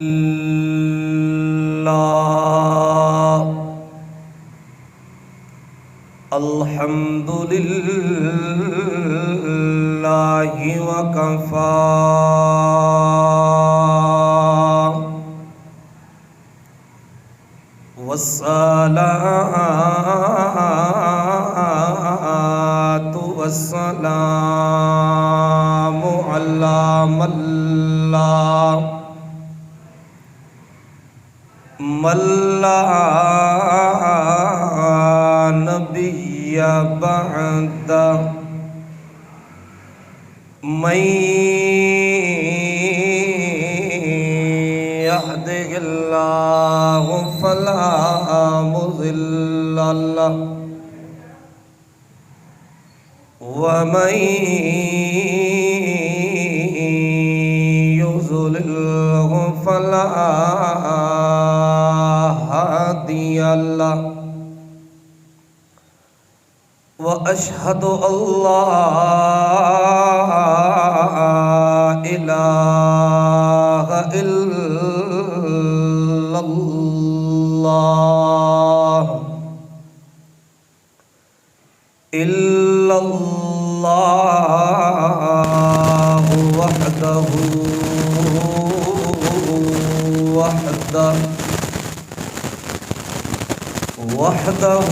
اللہ الحمد للہ وکفی والصلاة والسلام علی من لا نبی بعد من يهده الله فلا مضل له ومن يضلله فلا هادي له وأشهد أن لا إله إلا الله وحده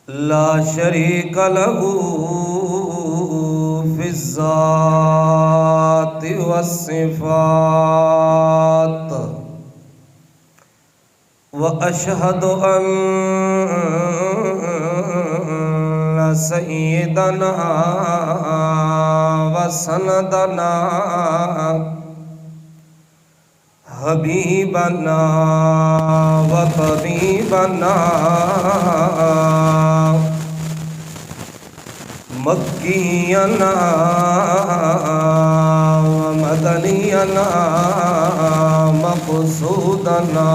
لا شريك له في الذات والصفات وأشهد أن سيدنا وسندنا حبيبنا وطبيبنا مكينا ومدنينا مقصودنا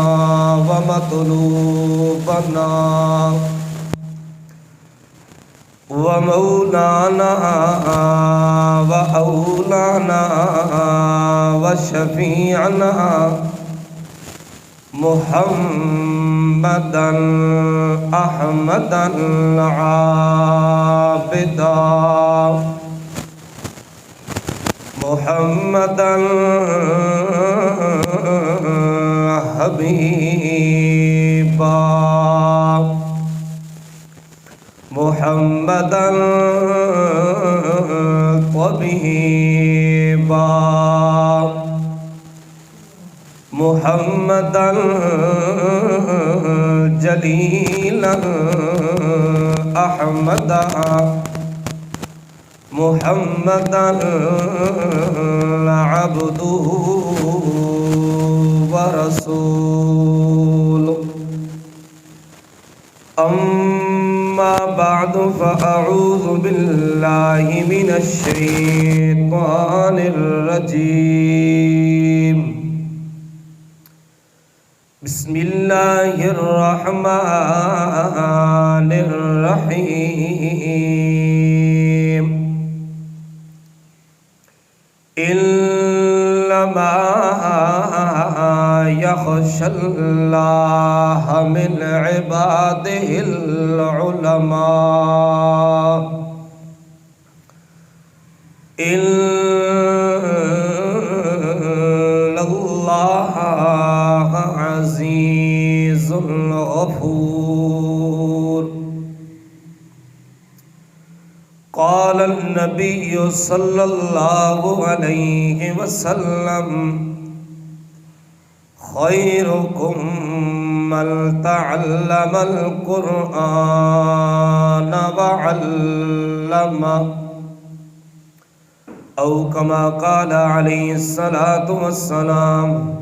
ومطلوبنا ومولانا وأولانا وشفيعنا محمدا أحمدا عابدا محمدا حبيبا محمدا طبيبا محمدا جليلا أحمدا محمدا عبده ورسوله أما بعد فأعوذ بالله من الشيطان الرجيم بسم الله الرحمن الرحيم إنما يخشى الله من عباده العلماء إن الله عزيز غفور قال النبي صلى الله عليه وسلم خيركم من تعلم القرآن وعلمه أو كما قال عليه الصلاة والسلام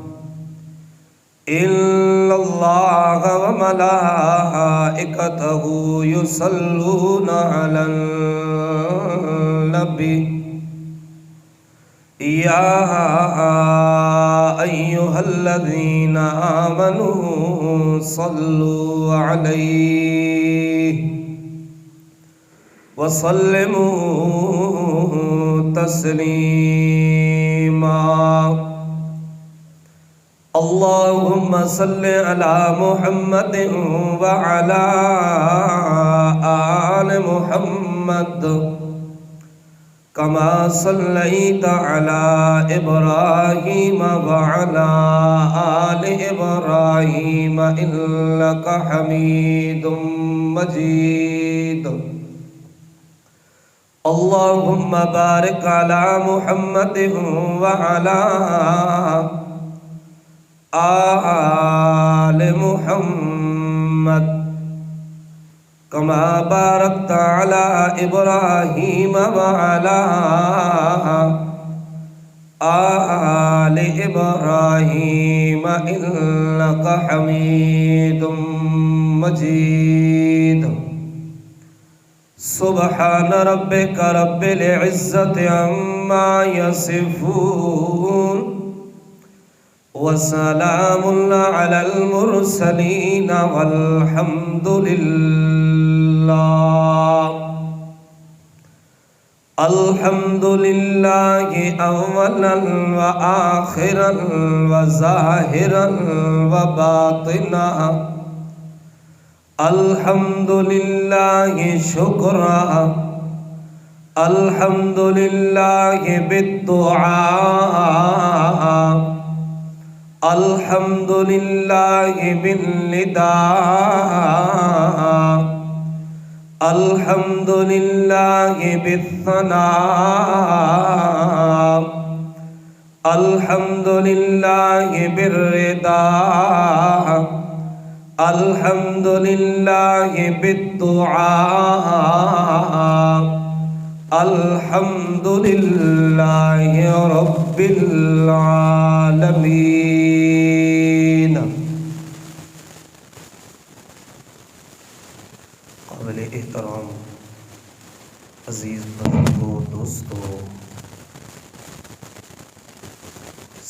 إن الله وملائكته يصلون على النبي يا أيها الذين آمنوا صلوا عليه وسلموا تسليما اللهم صل على محمد وعلى آل محمد كما صليت على إبراهيم وعلى آل إبراهيم إنك حميد مجيد اللهم بارك على محمد وعلى آل محمد كما باركت على إبراهيم وعلى آل إبراهيم إنك حميد مجيد سبحان ربك رب العزة عما يصفون وسلام على المرسلين والحمد لله الحمد لله أولا وآخرا وظاهرا وباطنا الحمد لله شكرا الحمد لله بالدعاء الحمد لله بالنداء الحمد لله بالثناء الحمد لله بالرضا الحمد لله بالدعاء الحمد لله رب العالمين قابل احترام عزیز بزرگوں دوستوں،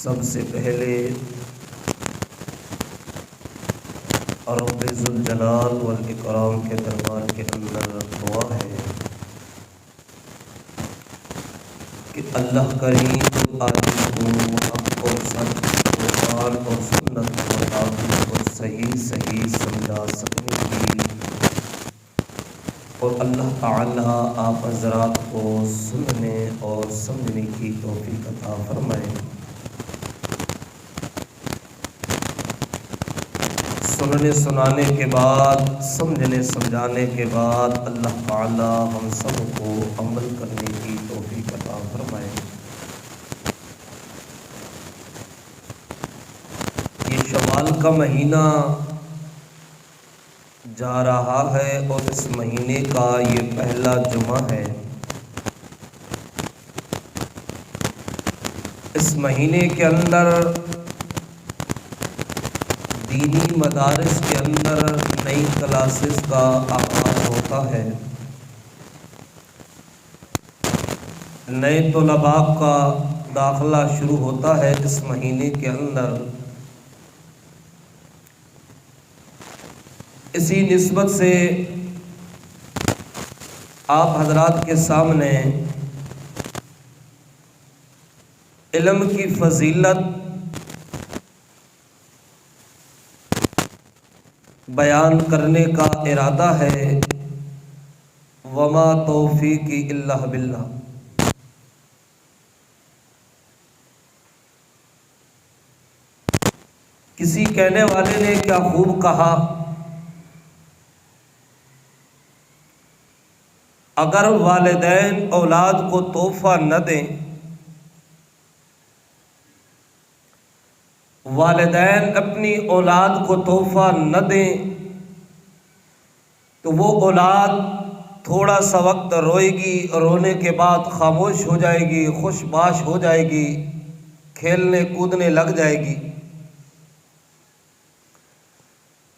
سب سے پہلے رب ذوالجلال والاکرام کے دربار کے اندر دعا ہے کہ اللہ کریم آدمی کو حق اور سچ، قرآن اور سنت کے مطابق اور صحیح سمجھا سکنے کی، اور اللہ تعالی آپ حضرات کو سننے اور سمجھنے کی توفیق عطا فرمائے۔ سننے سنانے کے بعد، سمجھنے سمجھانے کے بعد اللہ تعالی ہم سب کو عمل کرنے کی توفیق عطا فرمائے۔ یہ شوال کا مہینہ جا رہا ہے اور اس مہینے کا یہ پہلا جمعہ ہے۔ اس مہینے کے اندر دینی مدارس کے اندر نئی کلاسز کا آغاز ہوتا ہے، نئے طلباء کا داخلہ شروع ہوتا ہے اس مہینے کے اندر۔ اسی نسبت سے آپ حضرات کے سامنے علم کی فضیلت بیان کرنے کا ارادہ ہے۔ وما توفیقی الا باللہ۔ کسی کہنے والے نے کیا خوب کہا، اگر والدین اولاد کو تحفہ نہ دیں، والدین اپنی اولاد کو تحفہ نہ دیں تو وہ اولاد تھوڑا سا وقت روئے گی، رونے کے بعد خاموش ہو جائے گی، خوش باش ہو جائے گی، کھیلنے کودنے لگ جائے گی۔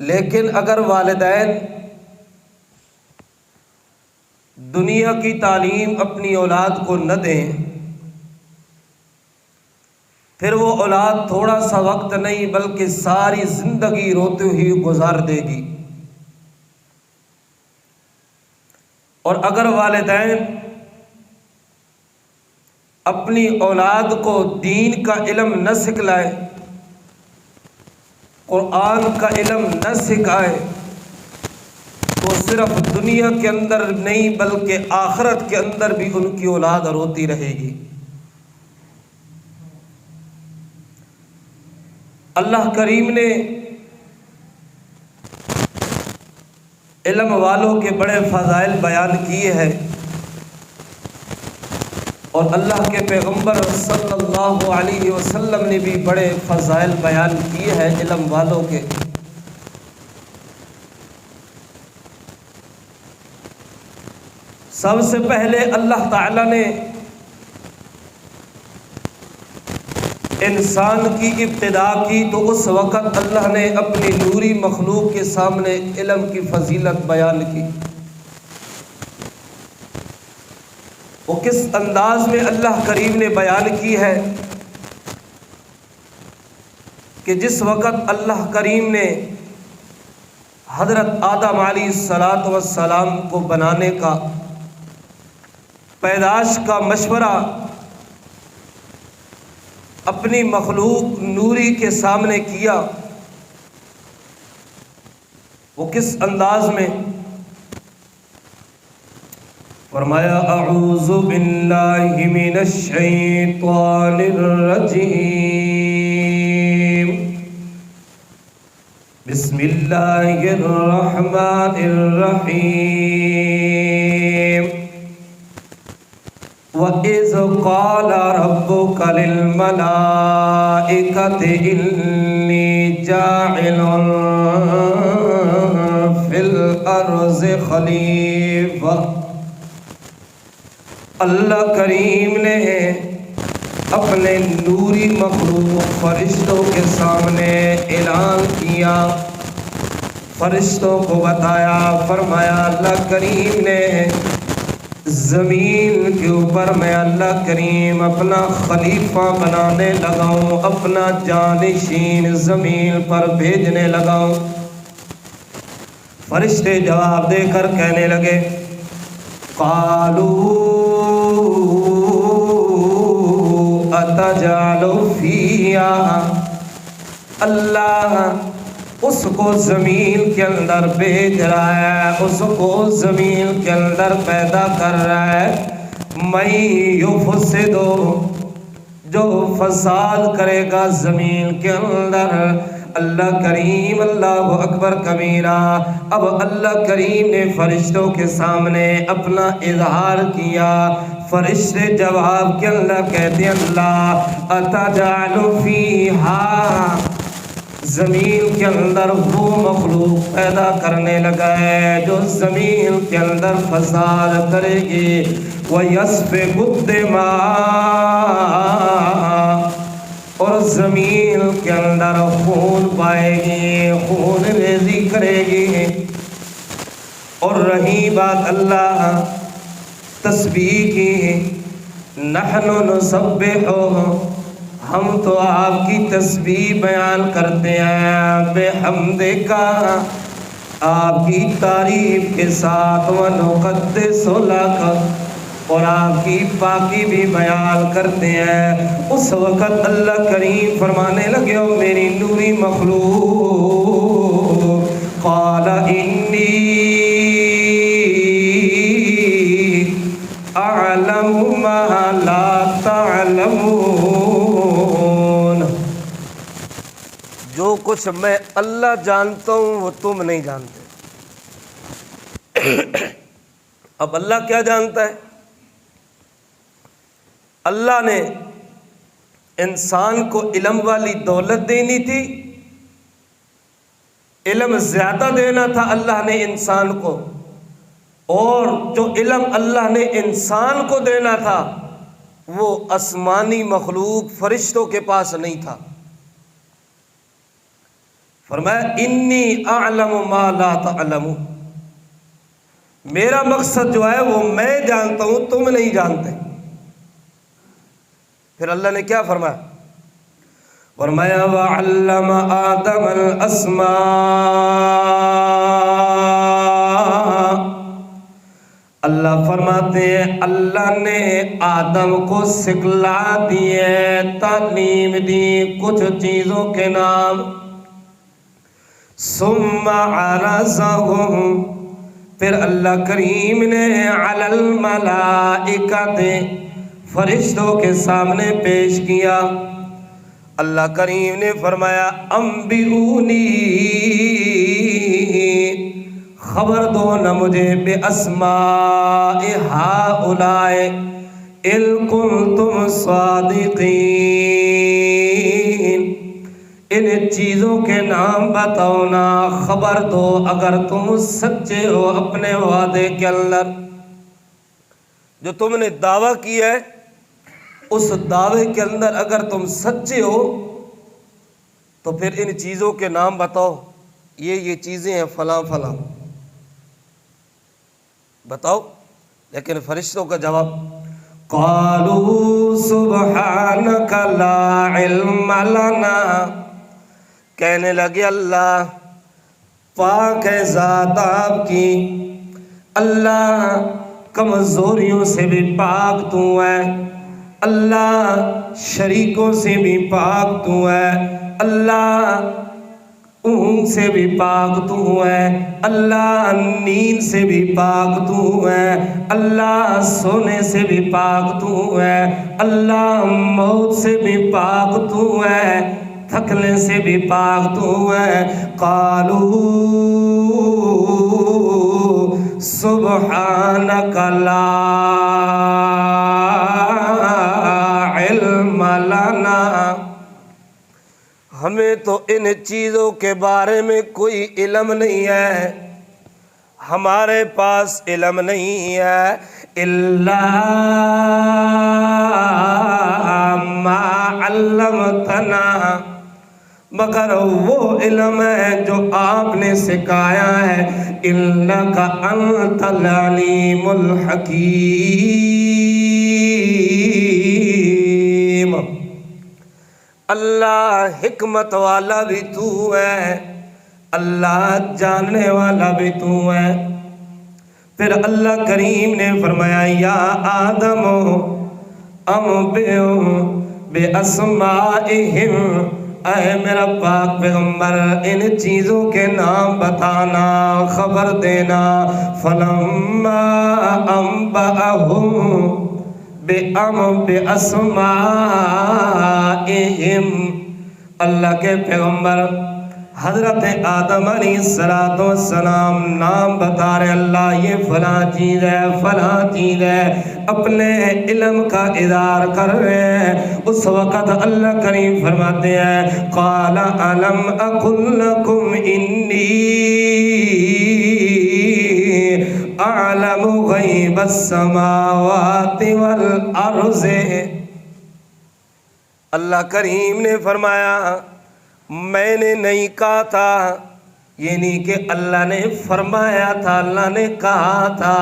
لیکن اگر والدین دنیا کی تعلیم اپنی اولاد کو نہ دیں اولاد تھوڑا سا وقت نہیں بلکہ ساری زندگی روتے ہوئے گزار دے گی۔ اور اگر والدین اپنی اولاد کو دین کا علم نہ سکھلائے، قرآن کا علم نہ سکھائے، تو صرف دنیا کے اندر نہیں بلکہ آخرت کے اندر بھی ان کی اولاد روتی رہے گی۔ اللہ کریم نے علم والوں کے بڑے فضائل بیان کیے ہیں، اور اللہ کے پیغمبر صلی اللہ علیہ وسلم نے بھی بڑے فضائل بیان کیے ہیں علم والوں کے۔ سب سے پہلے اللہ تعالیٰ نے انسان کی ابتدا کی تو اس وقت اللہ نے اپنی نوری مخلوق کے سامنے علم کی فضیلت بیان کی۔ وہ کس انداز میں اللہ کریم نے بیان کی ہے کہ جس وقت اللہ کریم نے حضرت آدم علیہ السلام کو بنانے کا، پیدائش کا مشورہ اپنی مخلوق نوری کے سامنے کیا، وہ کس انداز میں فرمایا اعوذ باللہ من الشیطان الرجیم، بسم اللہ الرحمن الرحیم، وَإِذْ قَالَ رَبُّكَ لِلْمَلَائِكَةِ إِنِّي جَاعِلٌ فِي الْأَرْضِ خَلِيفَةً۔ اللہ کریم نے اپنے نوری مخلوق فرشتوں کے سامنے اعلان کیا، فرشتوں کو بتایا، فرمایا اللہ کریم نے زمین کے اوپر میں اللہ کریم اپنا خلیفہ بنانے لگاؤں، اپنا جانشین زمین پر بھیجنے لگاؤں۔ فرشتے جواب دے کر کہنے لگے قالوا اتجعل فیہا، اللہ اس کو زمین کے اندر بھیج رہا ہے، اس کو زمین کے اندر پیدا کر رہا ہے، من یفسد، جو فساد کرے گا زمین کے اندر۔ اللہ کریم، اللہ اکبر کبیرہ۔ اب اللہ کریم نے فرشتوں کے سامنے اپنا اظہار کیا۔ فرشتے جواب کے اندر کہتے ہیں اللہ اتجعل فیہا، زمین کے اندر وہ مخلوق پیدا کرنے لگا ہے جو زمین کے اندر فساد کرے گی، وَيَسْفِكُ الدِّمَاءَ، اور زمین کے اندر خون پائے گی، خون ریزی کرے گی۔ اور رہی بات اللہ تسبیح کی، نحن نسبح، ہم تو آپ کی تسبیح بیان کرتے ہیں، بحمدک، آپ کی تعریف کے ساتھ، ونقدس لک، اور آپ کی پاکی بھی بیان کرتے ہیں۔ اس وقت اللہ کریم فرمانے لگے او میری نوری مخلوق، قال انی اعلم ما لا تعلمون، جو کچھ میں اللہ جانتا ہوں وہ تم نہیں جانتے۔ اب اللہ کیا جانتا ہے؟ اللہ نے انسان کو علم والی دولت دینی تھی، علم زیادہ دینا تھا اللہ نے انسان کو، اور جو علم اللہ نے انسان کو دینا تھا وہ آسمانی مخلوق فرشتوں کے پاس نہیں تھا۔ فرمایا انی اعلم ما لا تعلمون، میرا مقصد جو ہے وہ میں جانتا ہوں، تم نہیں جانتے۔ پھر اللہ نے کیا فرمایا فرمایا وعلم آدم الاسماء، اللہ فرماتے ہیں اللہ نے آدم کو سکھلا دیے، تعلیم دی کچھ چیزوں کے نام. ثم عرضهم، پھر اللہ کریم نے علی الملائکۃ، فرشتوں کے سامنے پیش کیا. اللہ کریم نے فرمایا انبئونی، خبر دو نہ مجھے باسماء ہؤلاء ان کنتم صادقین، ان چیزوں کے نام بتاؤ نا، خبر دو اگر تم سچے ہو اپنے وعدے کے اندر. جو تم نے دعویٰ کیا ہے اس دعوے کے اندر اگر تم سچے ہو تو پھر ان چیزوں کے نام بتاؤ، یہ چیزیں ہیں فلاں فلاں بتاؤ. لیکن فرشتوں کا جواب قالوا سبحانک لا علم لنا، کہنے لگے اللہ پاک ہے ذات آپ کی، اللہ کمزوریوں سے بھی پاک تو ہے، اللہ شریکوں سے بھی پاک تو ہے، اللہ اونگ سے بھی پاک تو ہے، اللہ نیند سے بھی پاک تو ہے، اللہ سونے سے بھی پاک تو ہے، اللہ موت سے بھی پاک تو ہے، تھکنے سے بھی پاک تو ہے. قالوا سبحانک لا علم لنا، ہمیں تو ان چیزوں کے بارے میں کوئی علم نہیں ہے، ہمارے پاس علم نہیں ہے، الا ما علمتنا، مگر وہ علم ہے جو آپ نے سکھایا ہے، انک انت العلیم الحکیم، اللہ حکمت والا بھی تو ہے، اللہ جاننے والا بھی تو ہے. پھر اللہ کریم نے فرمایا یا آدم انبئہم باسمائہم، اے میرا پاک پیغمبر ان چیزوں کے نام بتانا، خبر دینا. فلما انبأہم باسمائہم، اللہ کے پیغمبر حضرت آدم علیہ السلام نام بتا رہے، اللہ یہ فلاں چیز ہے فلاں چیز ہے، اپنے علم کا اظہار کر رہے ہیں. اس وقت اللہ کریم فرماتے ہیں قال الم اقل لکم انی اعلم غیب السماوات والارض، اللہ کریم نے فرمایا میں نے نہیں کہا تھا، یہ نہیں کہ اللہ نے فرمایا تھا، اللہ نے کہا تھا.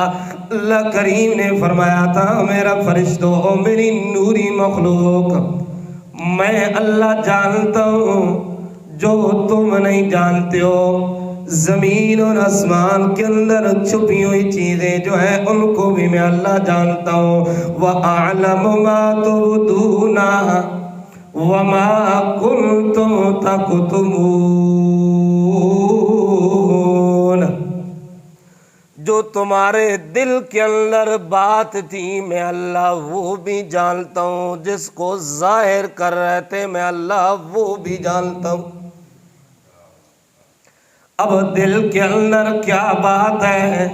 اللہ کریم نے فرمایا تھا میرا فرشتوں میری نوری مخلوق، میں اللہ جانتا ہوں جو تم نہیں جانتے ہو. زمین اور آسمان کے اندر چھپی ہوئی چیزیں جو ہیں ان کو بھی میں اللہ جانتا ہوں. وَأَعْلَمُ مَا تُبْدُونَ وَمَا كُنْتُمْ تَكْتُمُونَ، جو تمہارے دل کے اندر بات تھی میں اللہ وہ بھی جانتا ہوں، جس کو ظاہر کر رہے تھے میں اللہ وہ بھی جانتا ہوں. اب دل کے اندر کیا بات ہے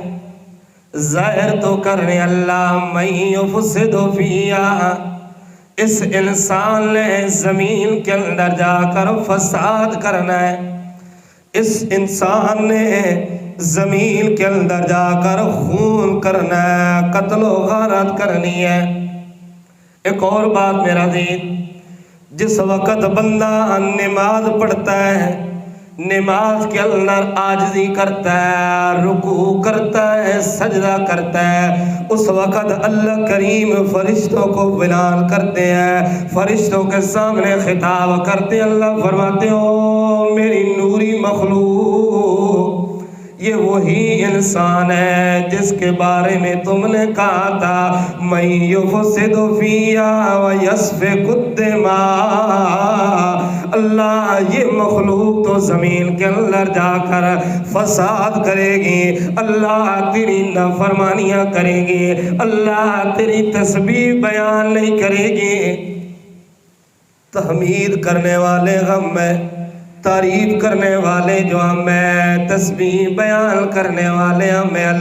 ظاہر تو کرنے اللہ. مَن يُفْسِدُ فِيهَا، اس انسان نے زمین کے اندر جا کر فساد کرنا ہے، اس انسان نے زمین کے اندر جا کر خون کرنا ہے، قتل و غارت کرنی ہے. ایک اور بات میرا عزیز، جس وقت بندہ نماز پڑھتا ہے نماز کے اندر عاجزی کرتا ہے، رکوع کرتا ہے، سجدہ کرتا ہے، اس وقت اللہ کریم فرشتوں کو بلال کرتے ہیں، فرشتوں کے سامنے خطاب کرتے ہیں، اللہ فرماتے ہو میری نوری مخلوق، یہ وہی انسان ہے جس کے بارے میں تم نے کہا تھا من یفسد فیہا ویسفک الدماء، اللہ یہ مخلوق تو زمین کے اندر جا کر فساد کرے گی، اللہ تیری نافرمانیاں کرے گی، اللہ تیری تسبیح بیان نہیں کرے گی۔ تحمید کرنے والے غم میں، تعریف کرنے والے جو ہم ہیں، تسبیح بیان کرنے والے ہم ہیں،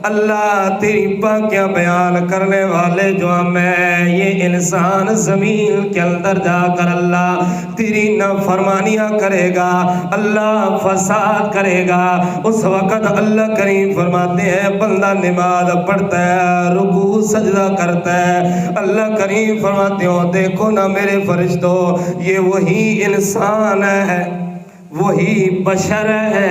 اللہ تیری پاکیاں بیان کرنے والے جو ہم ہیں، یہ انسان زمین کے اندر جا کر اللہ تیری نافرمانیاں کرے گا، اللہ فساد کرے گا۔ اس وقت اللہ کریم فرماتے ہیں بندہ نماز پڑھتا ہے، رکوع سجدہ کرتا ہے، اللہ کریم فرماتے ہو دیکھو نا میرے فرشتوں، یہ وہی انسان ہے، وہی بشر ہے،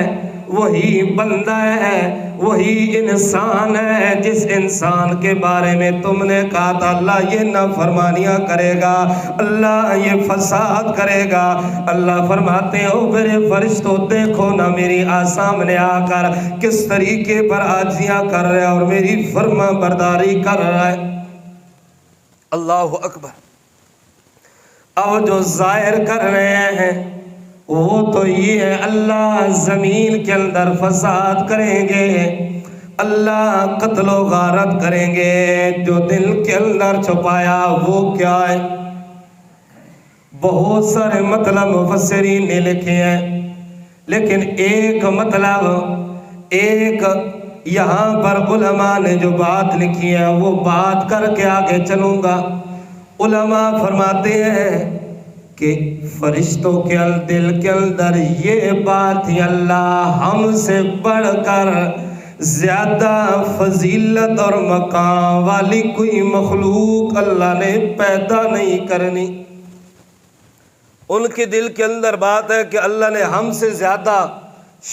وہی بندہ ہے، وہی انسان ہے جس انسان کے بارے میں تم نے کہا تھا اللہ یہ نافرمانیاں کرے گا، اللہ یہ فساد کرے گا۔ اللہ فرماتے ہو میرے فرشتوں دیکھو نا میری سامنے آ کر کس طریقے پر عاجزیاں کر رہا ہے اور میری فرما برداری کر رہا ہے۔ اللہ اکبر۔ اب جو ظاہر کر رہے ہیں وہ تو یہ ہے اللہ زمین کے اندر فساد کریں گے، اللہ قتل و غارت کریں گے، جو دل کے اندر چھپایا وہ کیا ہے؟ بہت سارے مطلب مفسرین نے لکھے ہیں، لیکن ایک مطلب، ایک یہاں پر علماء نے جو بات لکھی ہے وہ بات کر کے آگے چلوں گا۔ علماء فرماتے ہیں کہ فرشتوں کے دل کے اندر یہ بات ہی اللہ ہم سے بڑھ کر زیادہ فضیلت اور مقام والی کوئی مخلوق اللہ نے پیدا نہیں کرنی۔ ان کے دل کے اندر بات ہے کہ اللہ نے ہم سے زیادہ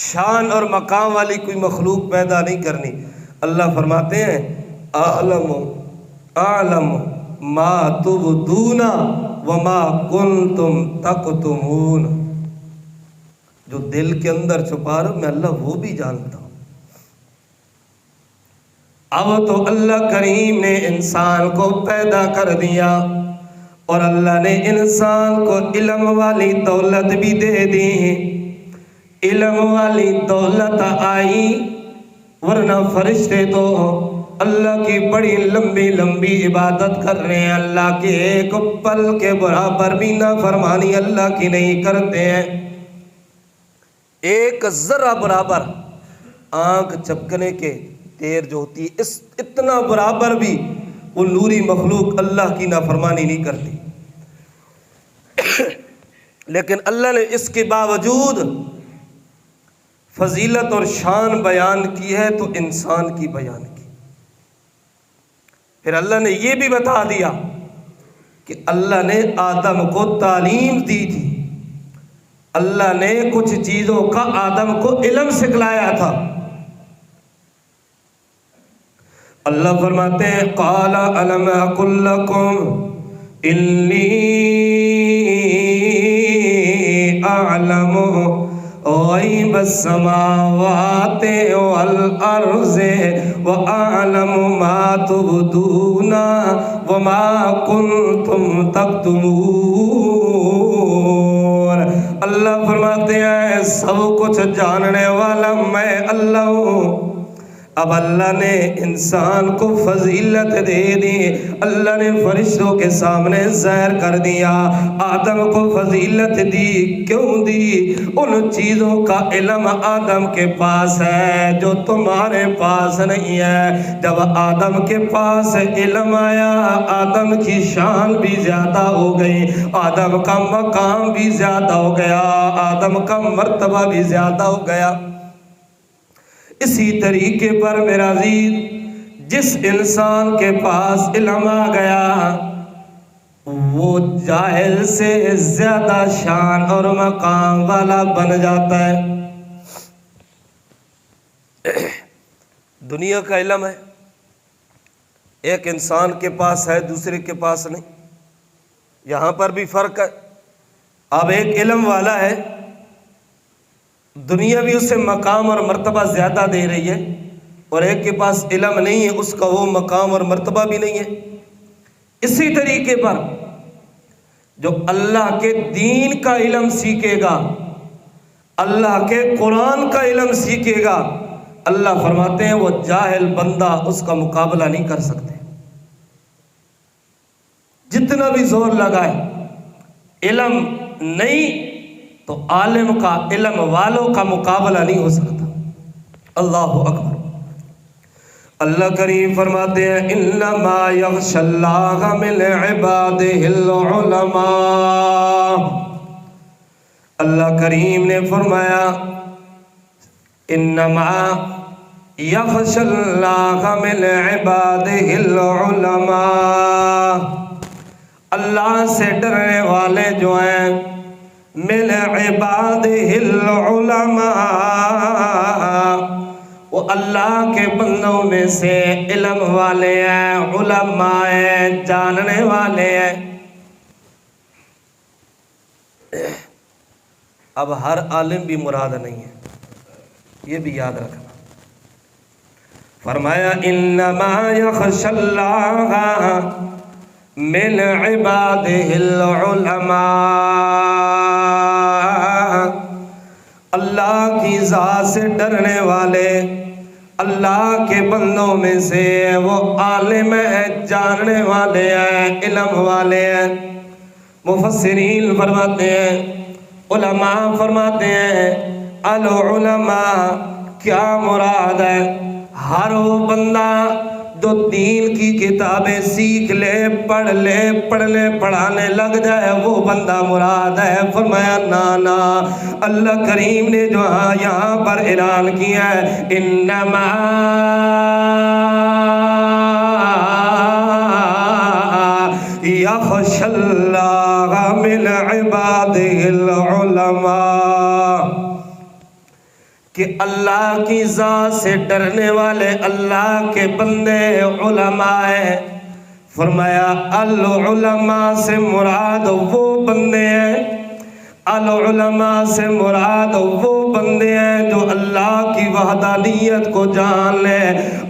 شان اور مقام والی کوئی مخلوق پیدا نہیں کرنی۔ اللہ فرماتے ہیں اعلم ما تبدون وما کنتم تکتمون، جو دل کے اندر چھپا رہا میں اللہ وہ بھی جانتا ہوں۔ اب تو اللہ کریم نے انسان کو پیدا کر دیا اور اللہ نے انسان کو علم والی دولت بھی دے دی، علم والی دولت آئی، ورنہ فرشتے تو اللہ کی بڑی لمبی لمبی عبادت کر رہے ہیں، اللہ کے ایک پل کے برابر بھی نافرمانی اللہ کی نہیں کرتے ہیں، ایک ذرہ برابر آنکھ جھپکنے کے دیر جو ہوتی ہے اتنا برابر بھی وہ نوری مخلوق اللہ کی نافرمانی نہیں کرتی، لیکن اللہ نے اس کے باوجود فضیلت اور شان بیان کی ہے تو انسان کی بیان کی۔ پھر اللہ نے یہ بھی بتا دیا کہ اللہ نے آدم کو تعلیم دی تھی، اللہ نے کچھ چیزوں کا آدم کو علم سکھلایا تھا۔ اللہ فرماتے ہیں قال الم اقل لکم انی اعلم غیب السماوات والارض واعلم ما تبدون وما کنتم تکتمون۔ اللہ فرماتے ہیں سب کچھ جاننے والا میں اللہ ہوں۔ اب اللہ نے انسان کو فضیلت دے دی، اللہ نے فرشتوں کے سامنے ظاہر کر دیا، آدم کو فضیلت دی، کیوں دی؟ ان چیزوں کا علم آدم کے پاس ہے جو تمہارے پاس نہیں ہے۔ جب آدم کے پاس علم آیا آدم کی شان بھی زیادہ ہو گئی، آدم کا مقام بھی زیادہ ہو گیا، آدم کا مرتبہ بھی زیادہ ہو گیا۔ اسی طریقے پر میرا عزیز جس انسان کے پاس علم آ گیا وہ جاہل سے زیادہ شان اور مقام والا بن جاتا ہے۔ دنیا کا علم ہے، ایک انسان کے پاس ہے، دوسرے کے پاس نہیں، یہاں پر بھی فرق ہے۔ اب ایک علم والا ہے، دنیا بھی اسے مقام اور مرتبہ زیادہ دے رہی ہے، اور ایک کے پاس علم نہیں ہے، اس کا وہ مقام اور مرتبہ بھی نہیں ہے۔ اسی طریقے پر جو اللہ کے دین کا علم سیکھے گا، اللہ کے قرآن کا علم سیکھے گا، اللہ فرماتے ہیں وہ جاہل بندہ اس کا مقابلہ نہیں کر سکتے، جتنا بھی زور لگائے۔ علم نہیں تو عالم کا، علم والوں کا مقابلہ نہیں ہو سکتا۔ اللہ اکبر۔ اللہ کریم فرماتے ہیں انما یخشی اللہ من عبادہ العلماء۔ اللہ کریم نے فرمایا انما یخشی اللہ من عبادہ العلماء، اللہ سے ڈرنے والے جو ہیں، من عبادہ العلماء، وہ اللہ کے بندوں میں سے علم والے ہیں، علماء ہیں، جاننے والے ہیں۔ اب ہر عالم بھی مراد نہیں ہے، یہ بھی یاد رکھنا۔ فرمایا انما یخشی اللہ من عبادہ العلماء، اللہ کی ذات سے ڈرنے والے اللہ کے بندوں میں سے وہ عالم ہیں، جاننے والے ہیں، علم والے ہیں۔ مفسرین فرماتے ہیں، علماء فرماتے ہیں العلماء کیا مراد ہے؟ ہر وہ بندہ جو دین کی کتابیں سیکھ لے، پڑھنے پڑھانے لگ جائے، وہ بندہ مراد ہے۔ فرمایا نا، اللہ کریم نے جو یہاں پر اعلان کیا ہے انما یخشی اللہ من عبادہ العلماء، کہ اللہ کی ذات سے ڈرنے والے اللہ کے بندے علماء ہیں۔ فرمایا العلماء سے مراد وہ بندے ہیں، العلماء سے مراد وہ بندے ہیں جو اللہ کی وحدانیت کو جان لے،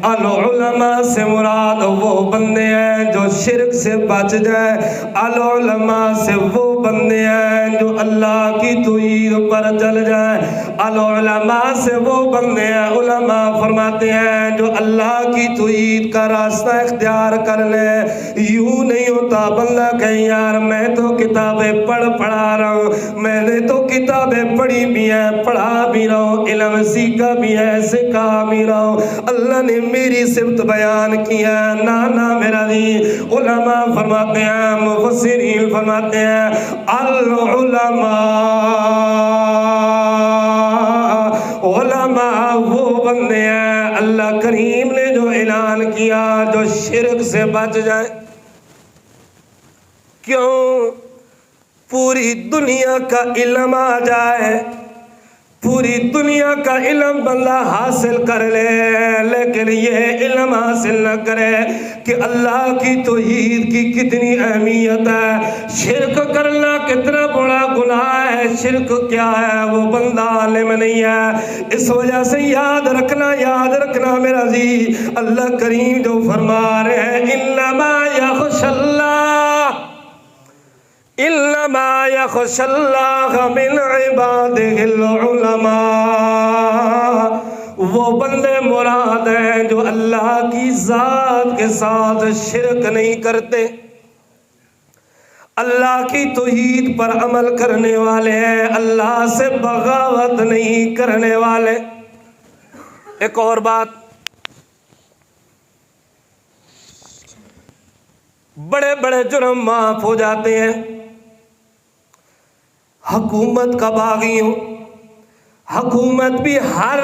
العلماء سے مراد وہ بندے ہیں جو شرک سے بچ جائے، العلماء سے وہ بندے ہیں جو اللہ کی توحید پر چل جائے، العلماء سے وہ بندے ہیں، علماء فرماتے ہیں جو اللہ کی توحید کا راستہ اختیار کر لے۔ یوں نہیں ہوتا بندہ کہیں یار میں تو کتابیں پڑھا رہا ہوں، میں نے تو کتابیں پڑھی بھی ہیں، پڑھا بھی رہا ہوں، علم سیکھا بھی ہے، سکھا بھی رہا ہوں، اللہ نے میری صفت بیان کیا، نا میرا دین۔ علماء فرماتے ہیں، مفسرین فرماتے ہیں العلماء، علماء وہ بندے ہیں اللہ کریم نے جو اعلان کیا جو شرک سے بچ جائے۔ کیوں؟ پوری دنیا کا علم آ جائے، پوری دنیا کا علم بندہ حاصل کر لے، لیکن یہ علم حاصل نہ کرے کہ اللہ کی توحید کی کتنی اہمیت ہے، شرک کرنا کتنا بڑا گناہ ہے، شرک کیا ہے، وہ بندہ عالم نہیں ہے۔ اس وجہ سے یاد رکھنا میرا جی، اللہ کریم جو فرما رہے ہیں انما یخشی اللہ، انما یخشی اللہ من عبادہ العلماء، وہ بندے مراد ہیں جو اللہ کی ذات کے ساتھ شرک نہیں کرتے، اللہ کی توحید پر عمل کرنے والے ہیں، اللہ سے بغاوت نہیں کرنے والے۔ ایک اور بات، بڑے بڑے جرم معاف ہو جاتے ہیں، حکومت کا باغی ہوں، حکومت بھی ہر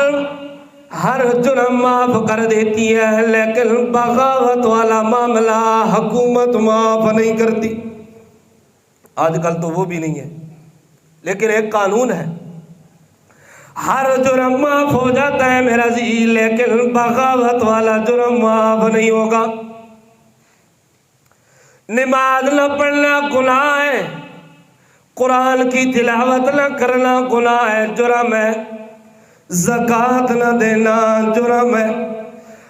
جرم معاف کر دیتی ہے، لیکن بغاوت والا معاملہ حکومت معاف نہیں کرتی۔ آج کل تو وہ بھی نہیں ہے، لیکن ایک قانون ہے، ہر جرم معاف ہو جاتا ہے میرا جی، لیکن بغاوت والا جرم معاف نہیں ہوگا۔ نماز نہ پڑھنا گناہ ہے، قرآن کی تلاوت نہ کرنا گناہ ہے، جرم ہے، زکوٰۃ نہ دینا جرم ہے،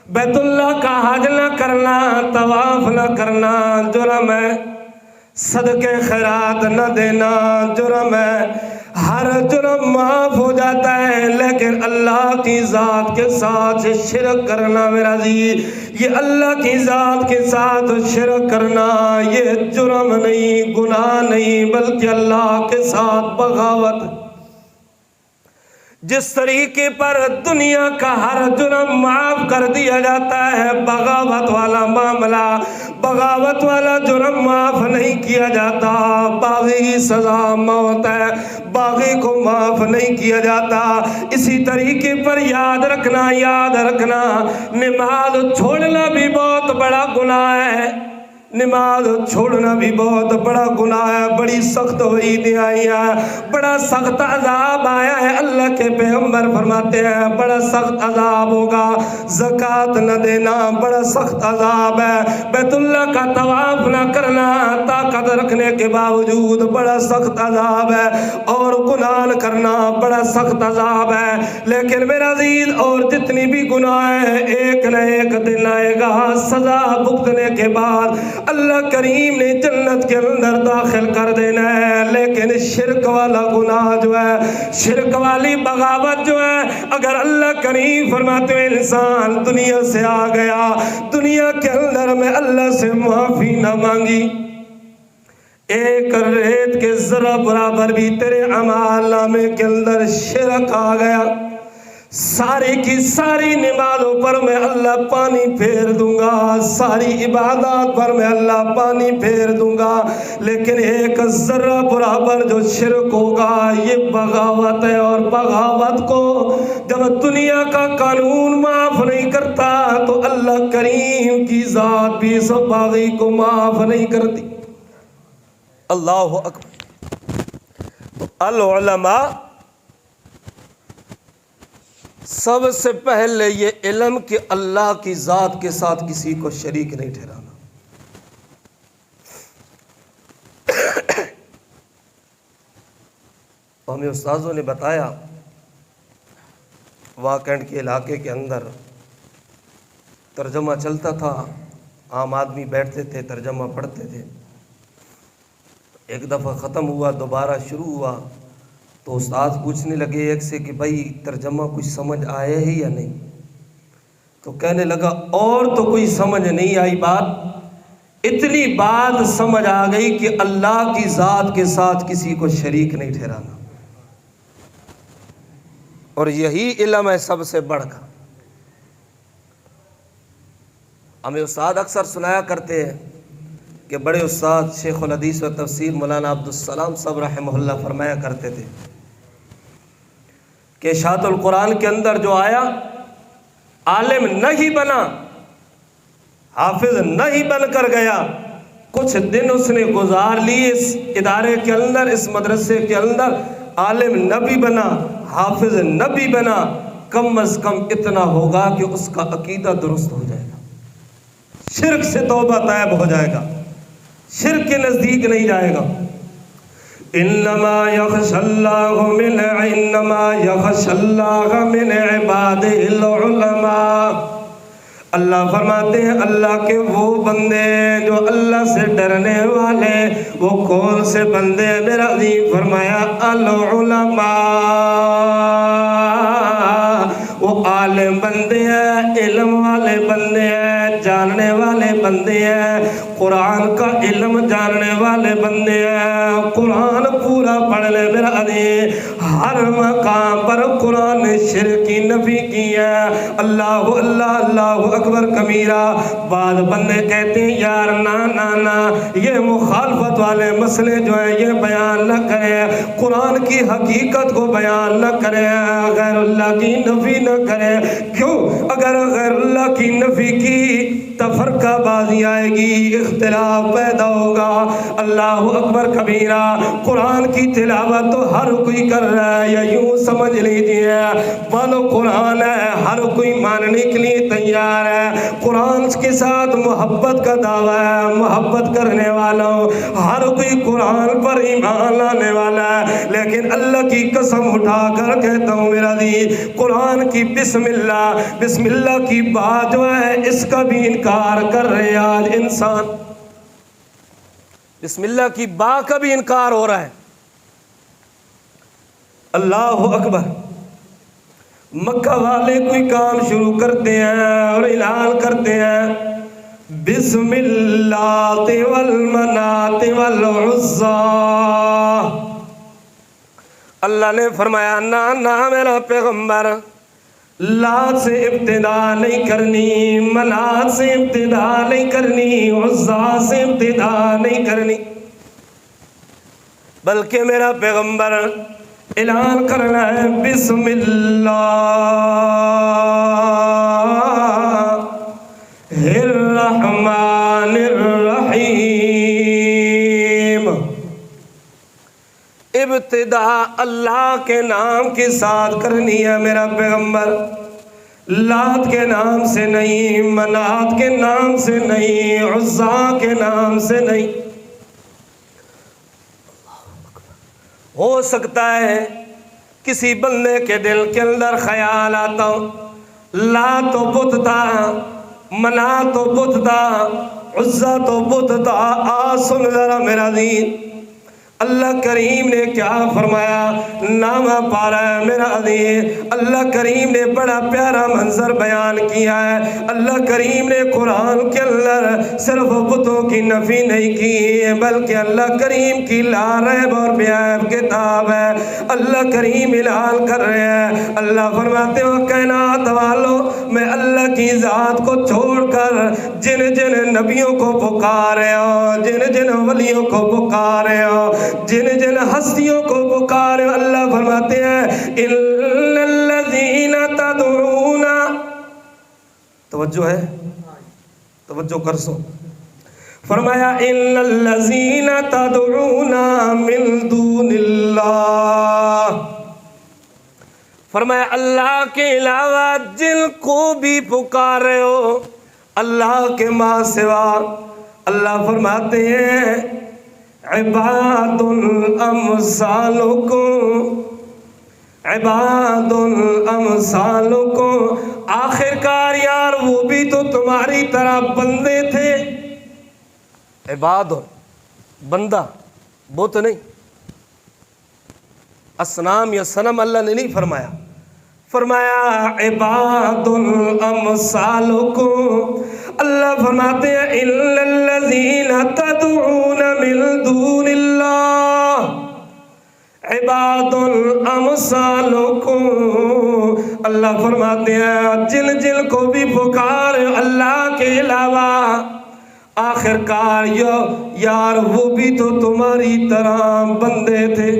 بیت اللہ کا حج نہ کرنا، طواف نہ کرنا جرم ہے، صدقے خیرات نہ دینا جرم ہے۔ ہر جرم معاف ہو جاتا ہے، لیکن اللہ کی ذات کے ساتھ شرک کرنا میرا جی، یہ اللہ کی ذات کے ساتھ شرک کرنا یہ جرم نہیں، گناہ نہیں، بلکہ اللہ کے ساتھ بغاوت۔ جس طریقے پر دنیا کا ہر جرم معاف کر دیا جاتا ہے، بغاوت والا معاملہ، بغاوت والا جرم معاف نہیں کیا جاتا، باغی کی سزا موت ہے، باغی کو معاف نہیں کیا جاتا۔ اسی طریقے پر یاد رکھنا نماز چھوڑنا بھی بہت بڑا گناہ ہے، نماز چھوڑنا بھی بہت بڑا گناہ ہے، بڑی سخت وعیدیں آئی ہیں، بڑا سخت عذاب آیا ہے۔ اللہ کے پیغمبر فرماتے ہیں بڑا سخت عذاب ہوگا، زکوٰۃ نہ دینا بڑا سخت عذاب ہے، بیت اللہ کا طواف نہ کرنا طاقت رکھنے کے باوجود بڑا سخت عذاب ہے، اور گناہ کرنا بڑا سخت عذاب ہے۔ لیکن میرا عزیز اور جتنی بھی گناہ ہیں، ایک نہ ایک دن آئے گا، سزا بھگتنے کے بعد اللہ کریم نے جنت کے اندر داخل کر دینا ہے۔ لیکن شرک والا گناہ جو ہے، شرک والی بغاوت جو ہے، اگر اللہ کریم فرماتے ہیں انسان دنیا سے آ گیا، دنیا کے اندر میں اللہ سے معافی نہ مانگی، ایک ریت کے ذرہ برابر بھی تیرے اعمال نامے کے اندر شرک آ گیا، ساری کی ساری نمازوں پر میں اللہ پانی پھیر دوں گا، ساری عبادات پر میں اللہ پانی پھیر دوں گا، لیکن ایک ذرہ برابر جو شرک ہوگا یہ بغاوت ہے، اور بغاوت کو جب دنیا کا قانون معاف نہیں کرتا تو اللہ کریم کی ذات بھی اس باغی کو معاف نہیں کرتی۔ اللہ اکبر۔ تو العلماء سب سے پہلے یہ علم کہ اللہ کی ذات کے ساتھ کسی کو شریک نہیں ٹھہرانا۔ ہمیں استاذوں نے بتایا واکنڈ کے علاقے کے اندر ترجمہ چلتا تھا، عام آدمی بیٹھتے تھے ترجمہ پڑھتے تھے، ایک دفعہ ختم ہوا دوبارہ شروع ہوا تو استاد پوچھنے لگے ایک سے کہ بھائی ترجمہ کچھ سمجھ آیا ہے یا نہیں؟ تو کہنے لگا اور تو کوئی سمجھ نہیں آئی بات، اتنی بات سمجھ آ گئی کہ اللہ کی ذات کے ساتھ کسی کو شریک نہیں ٹھہرانا، اور یہی علم ہے سب سے بڑھ کر۔ ہمیں استاد اکثر سنایا کرتے ہیں کہ بڑے استاد شیخ الحدیث و تفسیر مولانا عبدالسلام صاحب رحمہ اللہ فرمایا کرتے تھے کہ اشاعت القرآن کے اندر جو آیا، عالم نہیں بنا، حافظ نہیں بن کر گیا، کچھ دن اس نے گزار لیے اس ادارے کے اندر، اس مدرسے کے اندر، عالم نہ بھی بنا، حافظ نہ بھی بنا، کم از کم اتنا ہوگا کہ اس کا عقیدہ درست ہو جائے گا، شرک سے توبہ طائب ہو جائے گا، شرک کے نزدیک نہیں جائے گا۔ انما یخشی اللہ من عبادہ العلماء، اللہ فرماتے ہیں اللہ کے وہ بندے جو اللہ سے ڈرنے والے، وہ کون سے بندے؟ میرا عظیم فرمایا العلماء، وہ عالم بندے ہیں، علم والے بندے ہیں، جاننے والے بندے ہیں، قرآن کا علم جاننے والے بندے ہیں، قرآن پورا پڑھ لے میرا عزیز، ہر مقام پر قرآن نے شرک کی نفی کی ہے۔ اللہ اللہ اللہ اکبر کبیرہ۔ بعض بندے کہتے ہیں یار نا یہ مخالفت والے مسئلے جو ہیں یہ بیان نہ کریں، قرآن کی حقیقت کو بیان نہ کریں، غیر اللہ کی نفی نہ کریں۔ کیوں؟ اگر غیر اللہ کی نفی کی تفرقہ بازی آئے گی، اختلاف پیدا ہوگا۔ اللہ اکبر کبیرہ۔ قرآن کی تلاوت تو ہر کوئی کر رہا ہے، یا یوں سمجھ لیجیے بولو قرآن ہے، ہر کوئی ماننے کے لیے تیار ہے۔ قرآن کے ساتھ محبت کا دعویٰ ہے، محبت کرنے والوں ہر کوئی قرآن پر ایمان لانے والا ہے، لیکن اللہ کی قسم اٹھا کر کہتا ہوں میرا عزیز، قرآن کی بسم اللہ کی بات جو ہے اس کا بھی انکار کر رہے آج انسان۔ بسم اللہ کی بات کا بھی انکار ہو رہا ہے۔ اللہ اکبر۔ مکہ والے کوئی کام شروع کرتے ہیں اور اعلان کرتے ہیں بسم اللہ والمنات والعزى۔ اللہ نے فرمایا نہ میرا پیغمبر، لات سے ابتدا نہیں کرنی، منات سے ابتدا نہیں کرنی، عزا سے ابتدا نہیں کرنی، بلکہ میرا پیغمبر اعلان کرنا ہے بسم اللہ الرحمن الرحیم۔ ابتدا اللہ کے نام کے ساتھ کرنی ہے میرا پیغمبر، لات کے نام سے نہیں، منات کے نام سے نہیں، عزا کے نام سے نہیں۔ ہو سکتا ہے کسی بندے کے دل کے اندر خیال آتا ہو لات تو بت تھا، منات تو بت تھا، عزا تو بت تھا۔ سن ذرا میرا دین، اللہ کریم نے کیا فرمایا؟ نامہ پارا ہے میرا عزیز، اللہ کریم نے بڑا پیارا منظر بیان کیا ہے۔ اللہ کریم نے قرآن کے اندر صرف بتوں کی نفی نہیں کی، بلکہ اللہ کریم کی لا ریب اور بے عیب کتاب ہے۔ اللہ کریم اعلان کر رہے ہیں، اللہ فرماتے ہو کائنات والو، میں اللہ کی ذات کو چھوڑ کر جن جن نبیوں کو پکارے ہو، جن جن ولیوں کو پکارے ہو، جن جن ہستیوں کو پکارے، اللہ فرماتے ہیں اِنَّ الَّذِينَ تَدْعُونَ، توجہ ہے، توجہ کر سو، فرمایا اِنَّ الَّذِينَ تَدْعُونَ مِن دُونِ اللَّهِ، فرمایا اللہ کے علاوہ جن کو بھی پکار رہے ہو اللہ کے ماں سوا، اللہ فرماتے ہیں عباد امثالکم، عباد امثالکم، آخر کار یار وہ بھی تو تمہاری طرح بندے تھے۔ عباد بندہ، بت نہیں، اصنام یا صنم اللہ نے نہیں فرمایا، فرمایا عباد امثالکم۔ اللہ فرماتے ہیں اِنَّ الَّذِينَ تَدْعُونَ مِن دُونِ اللَّهِ عِبَادٌ أَمْثَالُكُمْ۔ اللہ فرماتے ہیں جن جن کو بھی پکار اللہ کے علاوہ، آخر کار یار وہ بھی تو تمہاری طرح بندے تھے،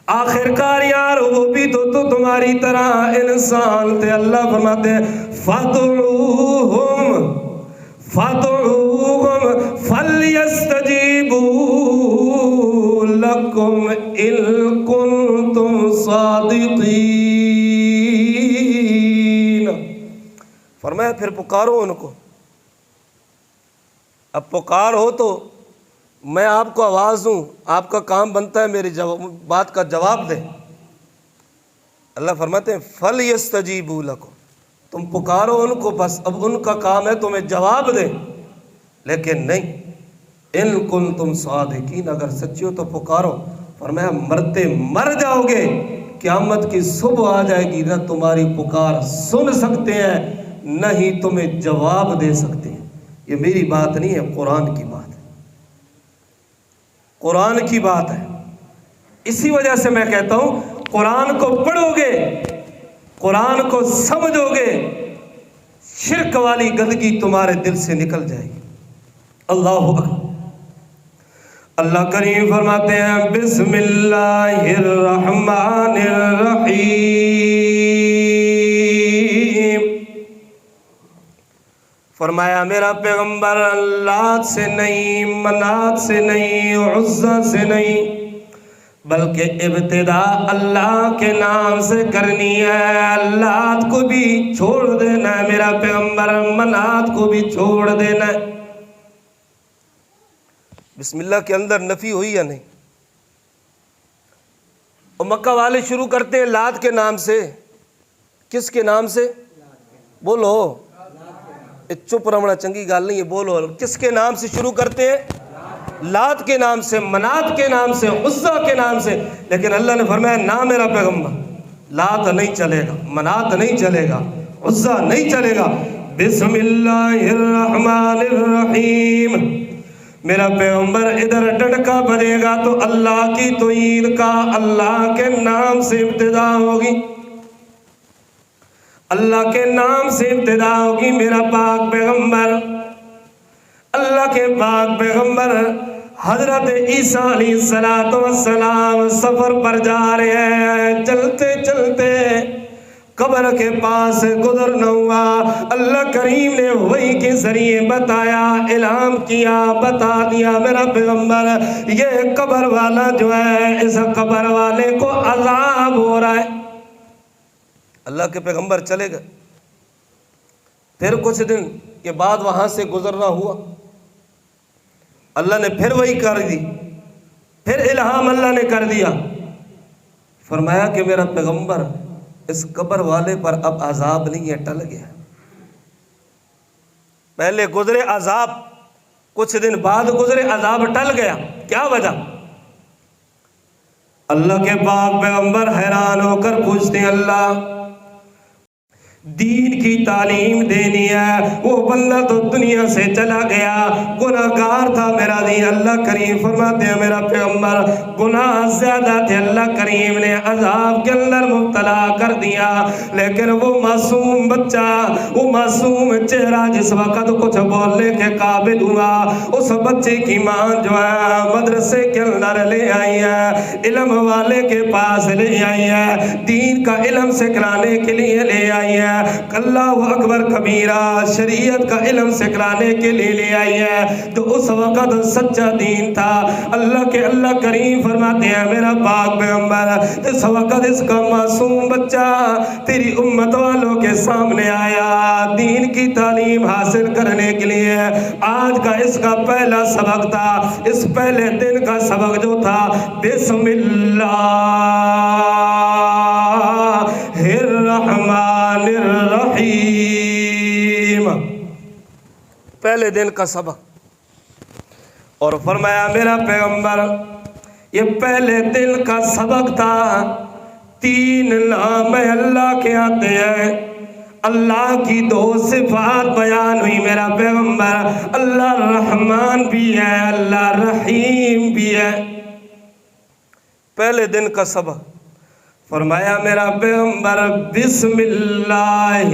آخر کار یار وہ بھی تو تمہاری طرح انسان تھے۔ اللہ فرماتے ہیں فَادْعُوهُمْ فَلْيَسْتَجِيبُوا لَكُمْ إِن كُنتُمْ صَادِقِينَ۔ فرمایا پھر پکارو ان کو، اب پکار ہو تو میں آپ کو آواز دوں، آپ کا کام بنتا ہے میری بات کا جواب دیں۔ اللہ فرماتے ہیں فَلْيَسْتَجِيبُوا لَكُمْ، تم پکارو ان کو، بس اب ان کا کام ہے تمہیں جواب دیں، لیکن نہیں اِن كُنتُمْ صَادِقِينَ، اگر سچی ہو تو پکارو۔ فرمایا مرتے مر جاؤ گے، قیامت کی صبح آ جائے گی، نہ تمہاری پکار سن سکتے ہیں نہ ہی تمہیں جواب دے سکتے ہیں۔ یہ میری بات نہیں ہے، قرآن کی بات ہے، قرآن کی بات ہے۔ اسی وجہ سے میں کہتا ہوں قرآن کو پڑھو گے، قرآن کو سمجھو گے، شرک والی گندگی تمہارے دل سے نکل جائے گی۔ اللہ اکبر۔ اللہ کریم فرماتے ہیں بسم اللہ الرحمن الرحیم، فرمایا میرا پیغمبر لات سے نہیں، منات سے نہیں، عزا سے نہیں، بلکہ ابتدا اللہ کے نام سے کرنی ہے۔ لات کو بھی چھوڑ دینا ہے میرا پیغمبر، منات کو بھی چھوڑ دینا ہے۔ بسم اللہ کے اندر نفی ہوئی یا نہیں؟ اور مکہ والے شروع کرتے ہیں لات کے نام سے۔ کس کے نام سے؟ بولو، چپ رہنا چنگی گال نہیں ہے، بولو کس کے نام سے شروع کرتے ہیں؟ لات کے نام سے، منات کے نام سے، عزا کے نام سے۔ لیکن اللہ نے فرمایا نہ میرا پیغمبر، لات نہیں چلے گا، منات نہیں چلے گا، عزا نہیں چلے گا۔ بسم اللہ الرحمن الرحیم، میرا پیغمبر ادھر ڈڑکا بنے گا تو اللہ کی توحید کا، اللہ کے نام سے ابتدا ہوگی، اللہ کے نام سے ابتدا ہوگی۔ میرا پاک پیغمبر، اللہ کے پاک پیغمبر حضرت عیسیٰ علیہ السلام سفر پر جا رہے ہیں، چلتے چلتے قبر کے پاس گزرنا ہوا۔ اللہ کریم نے وحی کے ذریعے بتایا، الہام کیا، بتا دیا میرا پیغمبر یہ قبر والا جو ہے، اس قبر والے کو عذاب ہو رہا ہے۔ اللہ کے پیغمبر چلے گئے، پھر کچھ دن کے بعد وہاں سے گزرنا ہوا، اللہ نے پھر وہی کر دی، پھر الہام اللہ نے کر دیا، فرمایا کہ میرا پیغمبر اس قبر والے پر اب عذاب نہیں ہے، ٹل گیا۔ پہلے گزرے عذاب، کچھ دن بعد گزرے عذاب، ٹل گیا۔ کیا وجہ؟ اللہ کے پاک پیغمبر حیران ہو کر پوچھتے ہیں اللہ دین کی تعلیم دینی ہے، وہ بندہ تو دنیا سے چلا گیا، گناہگار تھا میرا دین۔ اللہ کریم فرماتے ہیں میرا پیغمبر گناہ زیادہ تھے، اللہ کریم نے عذاب کے اندر مبتلا کر دیا، لیکن وہ معصوم بچہ، وہ معصوم چہرہ جس وقت کچھ بولنے کے قابل ہوا، اس بچے کی ماں جو ہے مدرسے کے اندر لے آئی ہے، علم والے کے پاس لے آئی ہے، دین کا علم سکھلانے کے لیے لے آئی ہے، اللہ اکبر کبیرہ، شریعت کا علم سکھلانے کے لیے لے آئی ہے، تو اس وقت سچا دین تھا۔ اللہ کریم فرماتے ہیں میرا پاک پیغمبر اس وقت اس کا معصوم بچہ تیری امت والوں کے سامنے آیا دین کی تعلیم حاصل کرنے کے لیے۔ آج کا اس کا پہلا سبق تھا، اس پہلے دن کا سبق جو تھا بسم اللہ الرحمن الرحیم، پہلے دن کا سبق۔ اور فرمایا میرا پیغمبر یہ پہلے دن کا سبق تھا، 3 نام اللہ کے آتے ہیں، اللہ کی 2 صفات بیان ہوئی میرا پیغمبر، اللہ رحمان بھی ہے، اللہ رحیم بھی ہے۔ پہلے دن کا سبق فرمایا میرا پیغمبر بسم اللہ